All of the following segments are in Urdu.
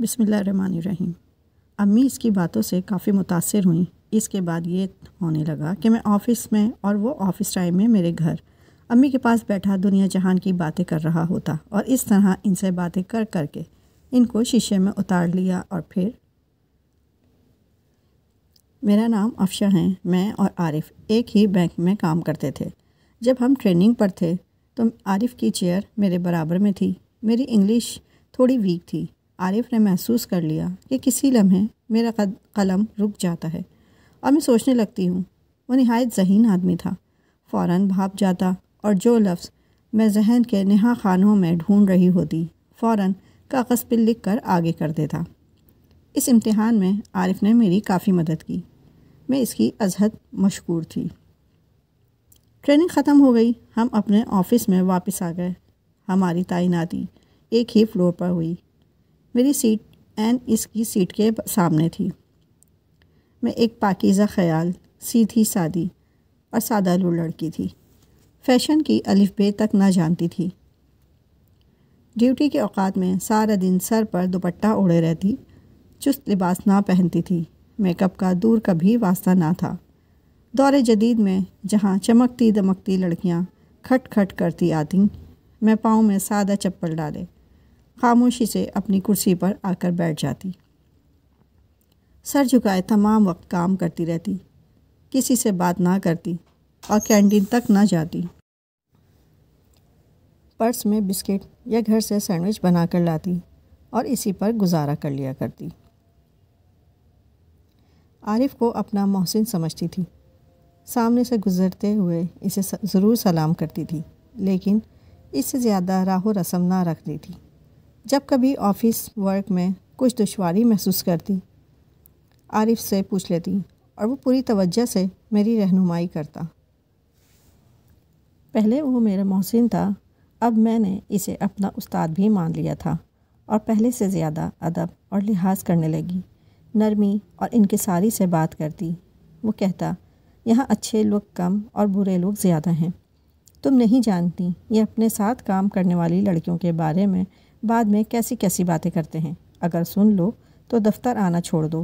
بسم اللہ الرحمن الرحیم۔ امی اس کی باتوں سے کافی متاثر ہوئیں۔ اس کے بعد یہ ہونے لگا کہ میں آفس میں اور وہ آفس ٹائم میں میرے گھر امی کے پاس بیٹھا دنیا جہان کی باتیں کر رہا ہوتا، اور اس طرح ان سے باتیں کر کر کے ان کو شیشے میں اتار لیا۔ اور پھر میرا نام افشا ہے، میں اور عارف ایک ہی بینک میں کام کرتے تھے۔ جب ہم ٹریننگ پر تھے تو عارف کی چیئر میرے برابر میں تھی۔ میری انگلش تھوڑی ویک تھی۔ عارف نے محسوس کر لیا کہ کسی لمحے میرا قلم رک جاتا ہے اور میں سوچنے لگتی ہوں۔ وہ نہایت ذہین آدمی تھا، فوراً بھاپ جاتا اور جو لفظ میں ذہن کے نہا خانوں میں ڈھونڈ رہی ہوتی فوراً کاغذ پر لکھ کر آگے کر دیتا۔ اس امتحان میں عارف نے میری کافی مدد کی۔ میں اس کی ازحد مشکور تھی۔ ٹریننگ ختم ہو گئی، ہم اپنے آفس میں واپس آ گئے۔ ہماری تعیناتی ایک ہی فلور پر ہوئی۔ میری سیٹ اس کی سیٹ کے سامنے تھی۔ میں ایک پاکیزہ خیال، سیدھی سادی اور سادہ لو لڑکی تھی۔ فیشن کی الف بے تک نہ جانتی تھی۔ ڈیوٹی کے اوقات میں سارا دن سر پر دوپٹہ اوڑھے رہتی، چست لباس نہ پہنتی تھی۔ میک اپ کا دور کبھی واسطہ نہ تھا۔ دور جدید میں جہاں چمکتی دمکتی لڑکیاں کھٹ کھٹ کرتی آتیں، میں پاؤں میں سادہ چپل ڈالے خاموشی سے اپنی کرسی پر آ کر بیٹھ جاتی۔ سر جھکائے تمام وقت کام کرتی رہتی، کسی سے بات نہ کرتی اور کینٹین تک نہ جاتی۔ پرس میں بسکٹ یا گھر سے سینڈوچ بنا کر لاتی اور اسی پر گزارا کر لیا کرتی۔ عارف کو اپنا محسن سمجھتی تھی، سامنے سے گزرتے ہوئے اسے ضرور سلام کرتی تھی، لیکن اس سے زیادہ راہ و رسم نہ رکھتی تھی۔ جب کبھی آفس ورک میں کچھ دشواری محسوس کرتی، عارف سے پوچھ لیتی اور وہ پوری توجہ سے میری رہنمائی کرتا۔ پہلے وہ میرا محسن تھا، اب میں نے اسے اپنا استاد بھی مان لیا تھا اور پہلے سے زیادہ ادب اور لحاظ کرنے لگی۔ نرمی اور انکساری سے بات کرتی۔ وہ کہتا، یہاں اچھے لوگ کم اور برے لوگ زیادہ ہیں۔ تم نہیں جانتی یہ اپنے ساتھ کام کرنے والی لڑکیوں کے بارے میں بعد میں کیسی کیسی باتیں کرتے ہیں۔ اگر سن لو تو دفتر آنا چھوڑ دو۔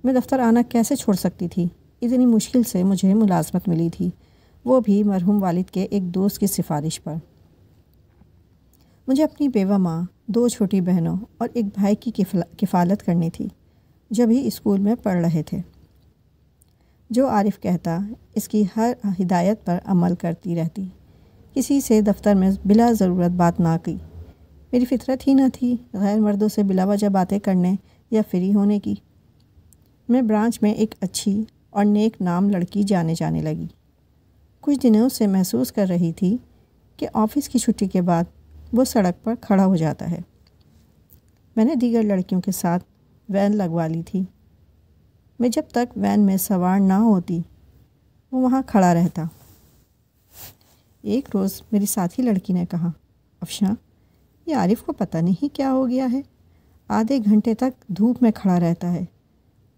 میں دفتر آنا کیسے چھوڑ سکتی تھی؟ اتنی مشکل سے مجھے ملازمت ملی تھی، وہ بھی مرحوم والد کے ایک دوست کی سفارش پر۔ مجھے اپنی بیوہ ماں، 2 چھوٹی بہنوں اور ایک بھائی کی کفالت کرنی تھی جو بھی اسکول میں پڑھ رہے تھے۔ جو عارف کہتا اس کی ہر ہدایت پر عمل کرتی رہتی، کسی سے دفتر میں بلا ضرورت بات نہ کی۔ میری فطرت ہی نہ تھی غیر مردوں سے بلا وجہ باتیں کرنے یا فری ہونے کی۔ میں برانچ میں ایک اچھی اور نیک نام لڑکی جانے لگی۔ کچھ دنوں سے محسوس کر رہی تھی کہ آفس کی چھٹی کے بعد وہ سڑک پر کھڑا ہو جاتا ہے۔ میں نے دیگر لڑکیوں کے ساتھ وین لگوا لی تھی۔ میں جب تک وین میں سوار نہ ہوتی وہ وہاں کھڑا رہتا۔ ایک روز میری ساتھی لڑکی نے کہا، افشاں، یہ عارف کو پتہ نہیں کیا ہو گیا ہے، آدھے گھنٹے تک دھوپ میں کھڑا رہتا ہے۔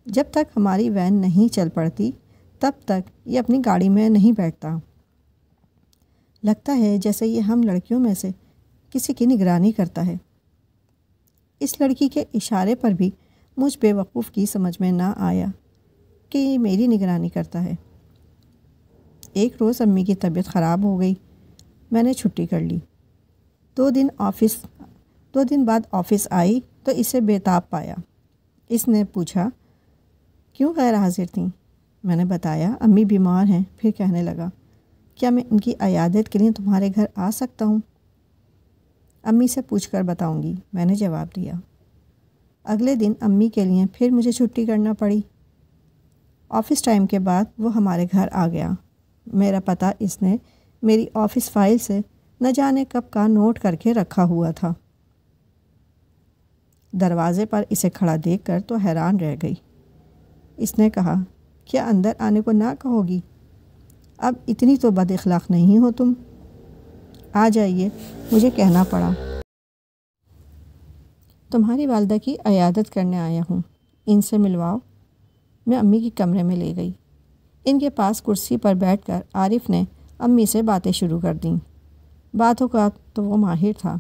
جب تک ہماری وین نہیں چل پڑتی تب تک یہ اپنی گاڑی میں نہیں بیٹھتا۔ لگتا ہے جیسے یہ ہم لڑکیوں میں سے کسی کی نگرانی کرتا ہے۔ اس لڑکی کے اشارے پر بھی مجھ بے وقوف کی سمجھ میں نہ آیا کہ یہ میری نگرانی کرتا ہے۔ ایک روز امی کی طبیعت خراب ہو گئی، میں نے چھٹی کر لی۔ 2 دن بعد آفس آئی تو اسے بے تاب پایا۔ اس نے پوچھا، کیوں غیر حاضر تھیں؟ میں نے بتایا، امی بیمار ہیں۔ پھر کہنے لگا، کیا میں ان کی عیادت کے لیے تمہارے گھر آ سکتا ہوں؟ امی سے پوچھ کر بتاؤں گی، میں نے جواب دیا۔ اگلے دن امی کے لیے پھر مجھے چھٹی کرنا پڑی۔ آفس ٹائم کے بعد وہ ہمارے گھر آ گیا۔ میرا پتہ اس نے میری آفس فائل سے نہ جانے کب کا نوٹ کر کے رکھا ہوا تھا۔ دروازے پر اسے کھڑا دیکھ کر تو حیران رہ گئی۔ اس نے کہا، کیا اندر آنے کو نہ کہو گی؟ اب اتنی تو بد اخلاق نہیں ہو تم۔ آ جائیے، مجھے کہنا پڑا۔ تمہاری والدہ کی عیادت کرنے آیا ہوں، ان سے ملواؤ۔ میں امی کے کمرے میں لے گئی۔ ان کے پاس کرسی پر بیٹھ کر عارف نے امی سے باتیں شروع کر دیں۔ باتوں کا تو وہ ماہر تھا،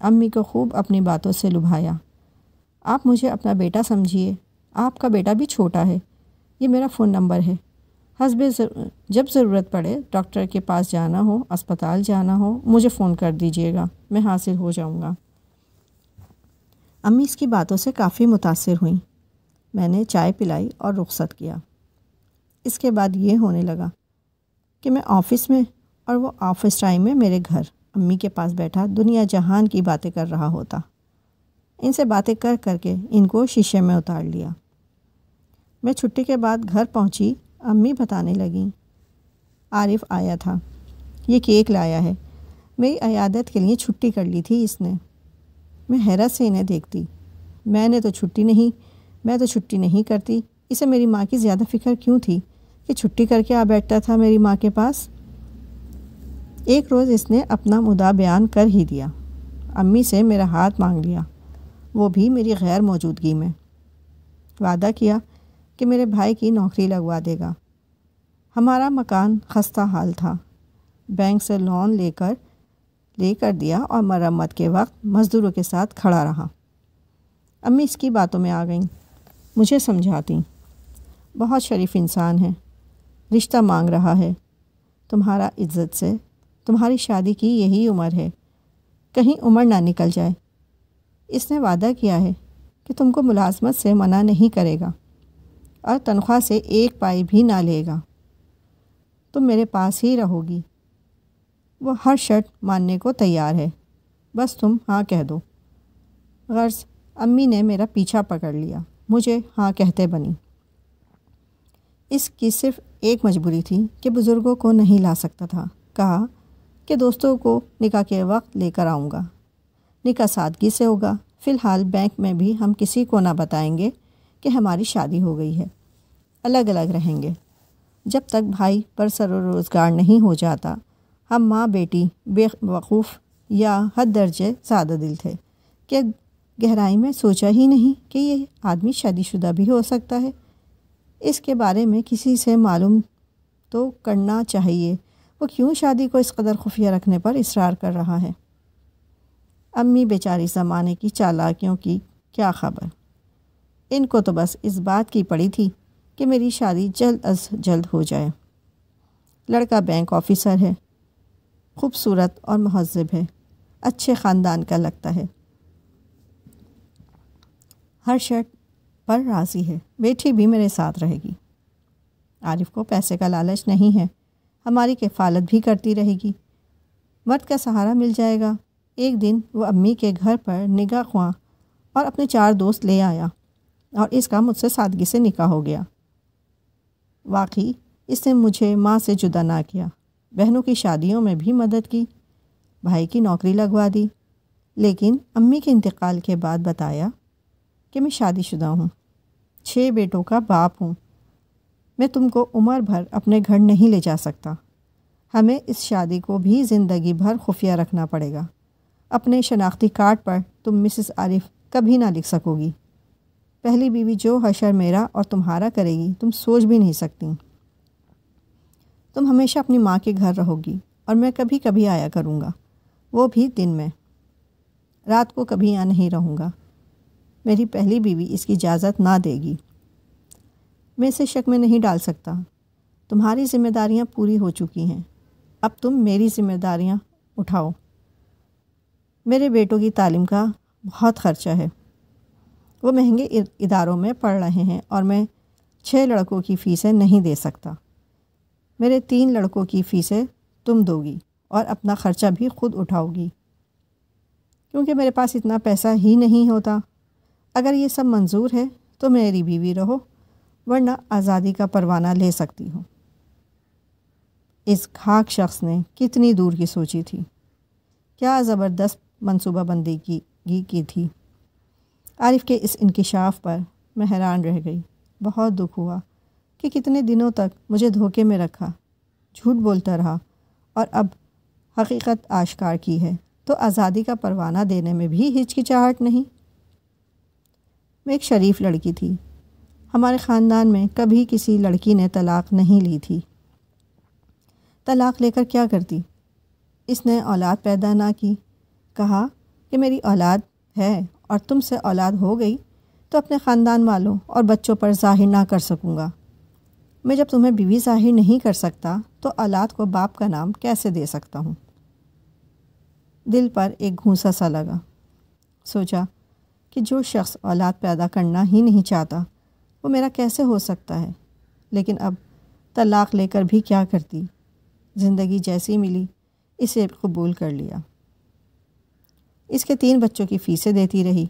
امی کو خوب اپنی باتوں سے لبھایا۔ آپ مجھے اپنا بیٹا سمجھیے، آپ کا بیٹا بھی چھوٹا ہے، یہ میرا فون نمبر ہے، جب ضرورت پڑے، ڈاکٹر کے پاس جانا ہو، اسپتال جانا ہو، مجھے فون کر دیجیے گا، میں حاضر ہو جاؤں گا۔ امی اس کی باتوں سے کافی متاثر ہوئیں۔ میں نے چائے پلائی اور رخصت کیا۔ اس کے بعد یہ ہونے لگا کہ میں آفس میں اور وہ آفس ٹائم میں میرے گھر امی کے پاس بیٹھا دنیا جہان کی باتیں کر رہا ہوتا۔ ان سے باتیں کر کر کے ان کو شیشے میں اتار لیا۔ میں چھٹی کے بعد گھر پہنچی، امی بتانے لگیں، عارف آیا تھا، یہ کیک لایا ہے، میری عیادت کے لیے چھٹی کر لی تھی اس نے۔ میں حیرت سے انہیں دیکھتی، میں تو چھٹی نہیں کرتی، اسے میری ماں کی زیادہ فکر کیوں تھی کہ چھٹی کر کے آ بیٹھتا تھا میری ماں کے پاس۔ ایک روز اس نے اپنا مدعا بیان کر ہی دیا، امی سے میرا ہاتھ مانگ لیا، وہ بھی میری غیر موجودگی میں۔ وعدہ کیا کہ میرے بھائی کی نوکری لگوا دے گا۔ ہمارا مکان خستہ حال تھا، بینک سے لون لے کر دیا اور مرمت کے وقت مزدوروں کے ساتھ کھڑا رہا۔ امی اس کی باتوں میں آ گئیں، مجھے سمجھاتی، بہت شریف انسان ہے، رشتہ مانگ رہا ہے تمہارا عزت سے، تمہاری شادی کی یہی عمر ہے، کہیں عمر نہ نکل جائے۔ اس نے وعدہ کیا ہے کہ تم کو ملازمت سے منع نہیں کرے گا اور تنخواہ سے ایک پائی بھی نہ لے گا، تم میرے پاس ہی رہو گی۔ وہ ہر شرط ماننے کو تیار ہے، بس تم ہاں کہہ دو۔ غرض امی نے میرا پیچھا پکڑ لیا، مجھے ہاں کہتے بنی۔ اس کی صرف ایک مجبوری تھی کہ بزرگوں کو نہیں لا سکتا تھا۔ کہا کہ دوستوں کو نکاح کے وقت لے کر آؤں گا، نکاح سادگی سے ہوگا، فی الحال بینک میں بھی ہم کسی کو نہ بتائیں گے کہ ہماری شادی ہو گئی ہے، الگ الگ رہیں گے۔ جب تک بھائی پر سر و روزگار نہیں ہو جاتا، ہم ماں بیٹی بے وقوف یا حد درجے سادہ دل تھے کہ گہرائی میں سوچا ہی نہیں کہ یہ آدمی شادی شدہ بھی ہو سکتا ہے۔ اس کے بارے میں کسی سے معلوم تو کرنا چاہیے، وہ کیوں شادی کو اس قدر خفیہ رکھنے پر اصرار کر رہا ہے۔ امی بیچاری زمانے کی چالاکیوں کی کیا خبر، ان کو تو بس اس بات کی پڑی تھی کہ میری شادی جلد از جلد ہو جائے۔ لڑکا بینک آفیسر ہے، خوبصورت اور مہذب ہے، اچھے خاندان کا لگتا ہے، ہر شرط پر راضی ہے، بیٹی بھی میرے ساتھ رہے گی۔ عارف کو پیسے کا لالچ نہیں ہے، ہماری کفالت بھی کرتی رہے گی، مرد کا سہارا مل جائے گا۔ ایک دن وہ امی کے گھر پر نگاہ خواں اور اپنے 4 دوست لے آیا اور اس کا مجھ سے سادگی سے نکاح ہو گیا۔ واقعی اس نے مجھے ماں سے جدا نہ کیا، بہنوں کی شادیوں میں بھی مدد کی، بھائی کی نوکری لگوا دی، لیکن امی کے انتقال کے بعد بتایا کہ میں شادی شدہ ہوں، 6 بیٹوں کا باپ ہوں، میں تم کو عمر بھر اپنے گھر نہیں لے جا سکتا، ہمیں اس شادی کو بھی زندگی بھر خفیہ رکھنا پڑے گا، اپنے شناختی کارڈ پر تم مسز عارف کبھی نہ لکھ سکو گی، پہلی بیوی جو حشر میرا اور تمہارا کرے گی تم سوچ بھی نہیں سکتی، تم ہمیشہ اپنی ماں کے گھر رہو گی اور میں کبھی کبھی آیا کروں گا، وہ بھی دن میں، رات کو کبھی یہاں نہیں رہوں گا، میری پہلی بیوی اس کی اجازت نہ دے گی، میں اسے شک میں نہیں ڈال سکتا، تمہاری ذمہ داریاں پوری ہو چکی ہیں، اب تم میری ذمہ داریاں اٹھاؤ، میرے بیٹوں کی تعلیم کا بہت خرچہ ہے، وہ مہنگے اداروں میں پڑھ رہے ہیں اور میں 6 لڑکوں کی فیسیں نہیں دے سکتا، میرے 3 لڑکوں کی فیسیں تم دو گی اور اپنا خرچہ بھی خود اٹھاؤ گی، کیونکہ میرے پاس اتنا پیسہ ہی نہیں ہوتا، اگر یہ سب منظور ہے تو میری بیوی رہو، ورنہ آزادی کا پروانہ لے سکتی ہو۔ اس خاک شخص نے کتنی دور کی سوچی تھی، کیا زبردست منصوبہ بندی کی تھی۔ عارف کے اس انکشاف پر میں حیران رہ گئی، بہت دکھ ہوا کہ کتنے دنوں تک مجھے دھوکے میں رکھا، جھوٹ بولتا رہا اور اب حقیقت آشکار کی ہے تو آزادی کا پروانہ دینے میں بھی ہچکچاہٹ نہیں۔ میں ایک شریف لڑکی تھی، ہمارے خاندان میں کبھی کسی لڑکی نے طلاق نہیں لی تھی، طلاق لے کر کیا کرتی؟ اس نے اولاد پیدا نہ کی، کہا کہ میری اولاد ہے اور تم سے اولاد ہو گئی تو اپنے خاندان والوں اور بچوں پر ظاہر نہ کر سکوں گا۔ میں جب تمہیں بیوی ظاہر نہیں کر سکتا تو اولاد کو باپ کا نام کیسے دے سکتا ہوں؟ دل پر ایک گھونسا سا لگا۔ سوچا کہ جو شخص اولاد پیدا کرنا ہی نہیں چاہتا وہ میرا کیسے ہو سکتا ہے، لیکن اب طلاق لے کر بھی کیا کرتی؟ زندگی جیسی ملی اسے قبول کر لیا۔ اس کے 3 بچوں کی فیسیں دیتی رہی۔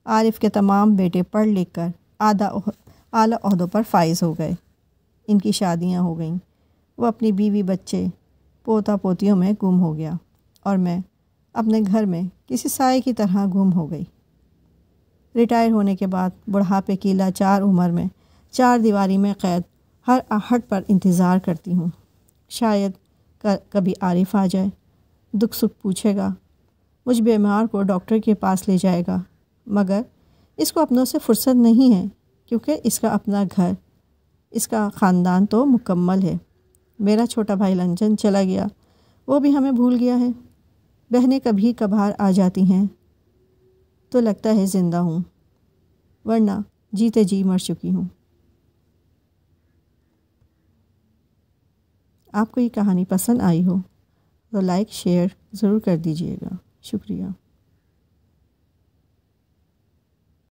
عارف کے تمام بیٹے پڑھ لکھ کر اعلیٰ عہدوں پر فائز ہو گئے۔ ان کی شادیاں ہو گئیں، وہ اپنی بیوی بچے پوتا پوتیوں میں گم ہو گیا، اور میں اپنے گھر میں کسی سائے کی طرح گم ہو گئی۔ ریٹائر ہونے کے بعد بڑھاپے کی لاچار عمر میں 4 دیواری میں قید ہر آہٹ پر انتظار کرتی ہوں۔ شاید کبھی عارف آ جائے، دکھ سکھ پوچھے گا، مجھ بیمار کو ڈاکٹر کے پاس لے جائے گا، مگر اس کو اپنوں سے فرصت نہیں ہے، کیونکہ اس کا اپنا گھر، اس کا خاندان تو مکمل ہے۔ میرا چھوٹا بھائی لندن چلا گیا، وہ بھی ہمیں بھول گیا ہے۔ بہنیں کبھی کبھار آ جاتی ہیں تو لگتا ہے زندہ ہوں، ورنہ جیتے جی مر چکی ہوں۔ آپ کو یہ کہانی پسند آئی ہو تو لائک شیئر ضرور کر دیجیے گا۔ شکریہ۔